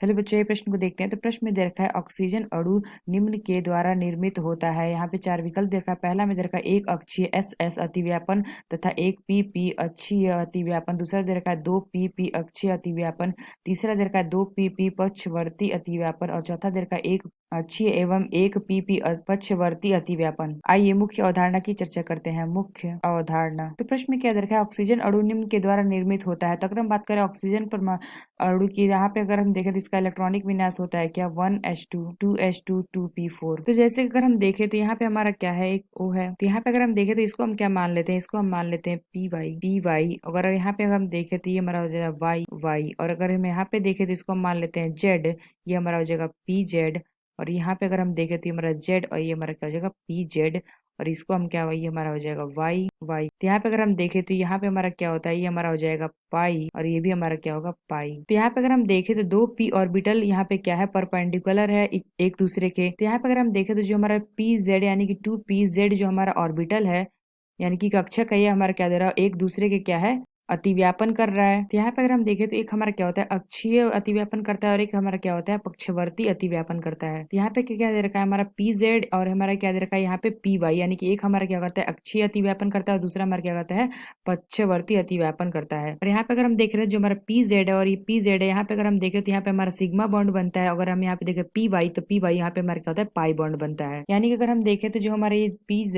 Hello बच्चों, ये प्रश्न को देखते हैं। तो प्रश्न में दे रखा है ऑक्सीजन अणु निम्न के द्वारा निर्मित होता है। यहाँ पे 4 विकल्प दे रखा है। पहला में दे रखा है एक अक्षीय एस एस अतिव्यापन तथा एक पी पी अक्षीय अतिव्यापन। दूसरा दे रखा है 2 पी पी अक्षीय अतिव्यापन। तीसरा दे रखा है 2 पी पी पक्षवर्ती अतिव्यापन और चौथा दे रखा है एक अक्षीय एवं एक पी पी पक्षवर्ती अतिव्यापन। आइए मुख्य अवधारणा की चर्चा करते हैं। मुख्य अवधारणा। तो प्रश्न में क्या दे रखा है ऑक्सीजन अणु निम्न के द्वारा निर्मित होता है। तो अगर हम बात करें ऑक्सीजन पर अणु की, यहाँ पे अगर हम देखें तो इसका इलेक्ट्रॉनिक विन्यास होता है क्या 1s2 2s2 2p4। तो जैसे अगर हम देखें तो यहाँ पे हमारा क्या है, एक O है। तो यहाँ पे अगर हम देखें तो इसको हम क्या मान लेते हैं, इसको हम मान लेते हैं py। अगर यहाँ पे अगर हम देखें तो ये हमारा हो जाएगा y। और अगर हम यहाँ पे देखें तो इसको हम मान लेते हैं z, ये हमारा हो जाएगा pz। और यहाँ पे अगर हम देखें तो ये हमारा z और ये हमारा क्या हो जाएगा pz। और इसको हम क्या, ये हमारा हो जाएगा y। तो यहाँ पे अगर हम देखें तो यहाँ पे हमारा क्या होता है, ये हमारा हो जाएगा पाई और ये भी हमारा क्या होगा पाई। तो यहाँ पे अगर हम देखें तो 2 p ऑर्बिटल यहाँ पे क्या है, परपेंडिकुलर है एक दूसरे के। तो यहाँ पे अगर हम देखें तो जो हमारा pz यानी कि 2pz जो हमारा ऑर्बिटल है यानी कि कक्षक है, ये हमारा क्या दे रहा है, एक दूसरे के क्या है, अतिव्यापन कर रहा है। तो यहाँ पे अगर हम देखें तो एक हमारा क्या होता है अक्षीय अतिव्यापन करता है और एक हमारा क्या होता है पक्षवर्ती अतिव्यापन करता है। तो यहाँ पे क्या दे रखा है हमारा pz और हमारा क्या दे रखा है यहाँ पे py यानी कि एक हमारा क्या करता है अक्षीय अतिव्यापन करता है और दूसरा हमारा क्या करता है पक्षवर्ती अतिव्यापन करता है। और यहाँ पे अगर हम देख रहे हैं जो हमारा pz है और ये pz है, यहाँ पे अगर हम देखें तो यहाँ पे हमारा सिग्मा बॉन्ड बनता है। अगर हम यहाँ पे देखें py तो py यहाँ पे हमारा क्या होता है पाई बॉन्ड बनता है। यानी कि अगर हम देखें तो जो हमारे ये pz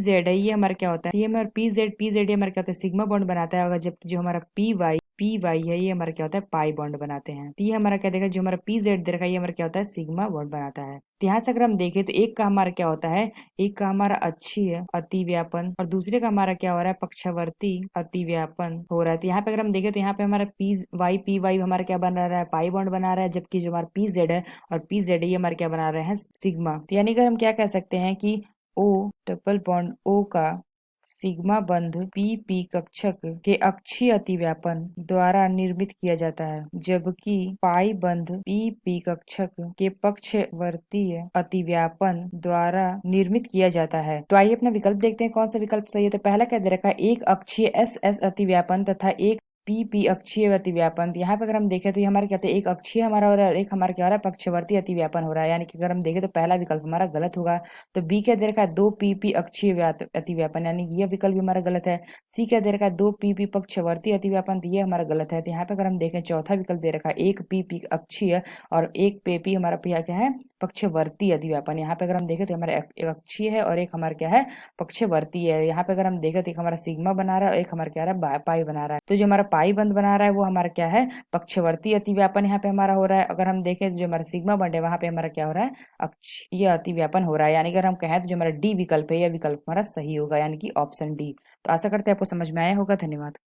है ये हमारा क्या होता है, ये हमारा pz ये हमारा क्या होता है सिग्मा बॉन्ड बनाता है। अगर जबकि जो हमारा py है ये हमारा क्या होता है पाई बॉन्ड बनाते हैं। तो ये हमारा क्या देखा, जो हमारा pz दे रखा है ये हमारा क्या होता है सिग्मा बॉन्ड बनाता है। तो यहाँ से अगर हम देखें तो एक का हमारा क्या होता है, एक का हमारा अक्षीय अतिव्यापन और दूसरे का हमारा क्या हो रहा है पक्षवर्ती अतिव्यापन हो रहा है। तो यहाँ पे अगर हम देखें तो यहाँ पे हमारा py हमारा क्या बना रहा है पाई बॉन्ड बना रहा है, जबकि जो हमारा pz है और pz ये हमारे क्या बना रहे हैं सिग्मा। तो यानी कि हम क्या कह सकते हैं कि O ट्रिपल बॉन्ड O का सिग्मा बंध पी कक्षक के अक्षीय अतिव्यापन द्वारा निर्मित किया जाता है, जबकि पाई बंध पी कक्षक के पक्षवर्तीय अतिव्यापन द्वारा निर्मित किया जाता है। तो आइए अपना विकल्प देखते हैं कौन सा विकल्प सही है। तो पहला क्या दे रखा है एक अक्षीय एस एस अतिव्यापन तथा एक पी अक्षीय अतिव्यापन। तो यहाँ पे अगर हम देखें तो ये हमारे कहते हैं एक अक्षीय हमारा हो रहा है और एक हमारा क्या हो रहा है पक्षवर्ती अतिव्यापन हो रहा है। यानी कि अगर हम देखें तो पहला विकल्प हमारा गलत होगा। तो बी क्या दे रखा है 2 पी अक्षीय अतिव्यापन, यानी कि यह विकल्प भी हमारा गलत है। सी क्या दे रखा है 2 पी पक्षवर्ती अतिव्यापन, तो ये हमारा गलत है। तो यहाँ पे अगर हम देखें चौथा विकल्प दे रखा है एक पी अक्षीय और एक पी हमारा क्या है पक्षवर्ती अतिव्यापन। यहाँ पे अगर हम देखें तो हमारा एक अक्षीय है और एक हमारा क्या है पक्षवर्ती है। यहाँ पे अगर हम देखें तो एक हमारा सिग्मा बना रहा है और एक हमारा क्या रहा है पाई बना रहा है। तो जो हमारा पाई बंद बना रहा है वो हमारा क्या है पक्षवर्ती अतिव्यापन यहाँ पे हमारा हो रहा है। अगर हम देखें तो जो हमारा सिग्मा बंद है वहां पे हमारा क्या हो रहा है अक्षीय अतिव्यापन हो रहा है। यानी अगर हम कहें तो जो हमारा डी विकल्प है यह विकल्प हमारा सही होगा, यानी कि ऑप्शन डी। तो आशा करते हैं आपको समझ में आया होगा। धन्यवाद।